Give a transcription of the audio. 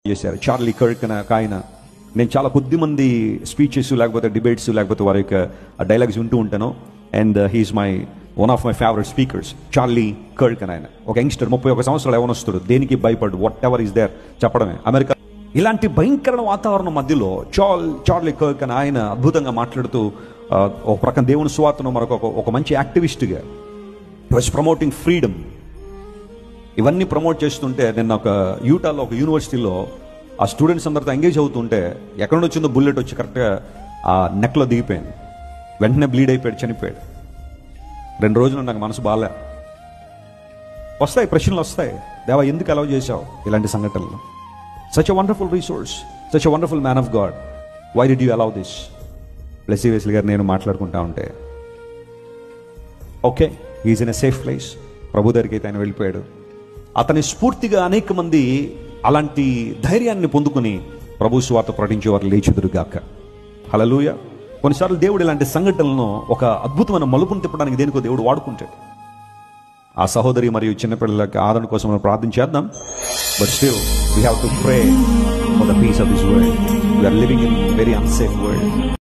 చేశారు Charlie Kirk అనే ఒక ఆయన. నేను చాలా కొద్ది మంది స్పీచెస్ లేకపోతే డిబేట్స్ లేకపోతే వారి యొక్క డైలాగ్స్ వింటూ ఉంటాను. And he's one of my favourite speakers Charlie Kirk అని ఆయన. ఒక యంగ్స్టర్ 31 సంవత్సరాలు యవనస్తుడు, దేనికి భయపడు, వాట్ ఎవర్ ఈస్ దేర్ చెప్పడమే. అమెరికా ఇలాంటి భయంకర వాతావరణం మధ్యలో చార్లీ కర్క్ అని ఆయన అద్భుతంగా మాట్లాడుతూ ఒక ప్రక్కన దేవుని సువార్తను మరొక ఒక మంచి యాక్టివిస్ట్గా వాజ్ ప్రమోటింగ్ ఫ్రీడమ్ ఇవన్నీ ప్రమోట్ చేస్తుంటే నిన్న ఒక యూటాలో ఒక యూనివర్సిటీలో ఆ స్టూడెంట్స్ అందరితో ఎంగేజ్ అవుతుంటే ఎక్కడ నుంచి వచ్చిందో బుల్లెట్ వచ్చి కరెక్ట్గా ఆ నెక్లో దిగిపోయింది. వెంటనే బ్లీడ్ అయిపోయాడు, చనిపోయాడు. 2 రోజులు నాకు మనసు బాలే. వస్తాయి ప్రశ్నలు వస్తాయి, దేవా ఎందుకు అలౌ చేశావు ఇలాంటి సంఘటనలు? Such a wonderful resource, such a wonderful man of God, why did you allow this? Blessy Wesley గారు నేను మాట్లాడుకుంటా ఉంటే okay is in a safe place. ప్రభు దగ్గరికి అయితే ఆయన వెళ్ళిపోయాడు. అతని స్ఫూర్తిగా అనేక మంది అలాంటి ధైర్యాన్ని పొందుకుని ప్రభు సువార్త ప్రకటించేవారు లేచుదురుగాక. హల్లెలూయా. కొన్నిసార్లు దేవుడు ఇలాంటి సంఘటనలను ఒక అద్భుతమైన మలుపును తిప్పడానికి దేనికో దేవుడు వాడుకుంటాడు. ఆ సహోదరి మరియు చిన్నపిల్లలకి ఆదరణ కోసం మనం ప్రార్థన చేద్దాం. But still we have to pray for the peace of this world. We are living in very unsafe world.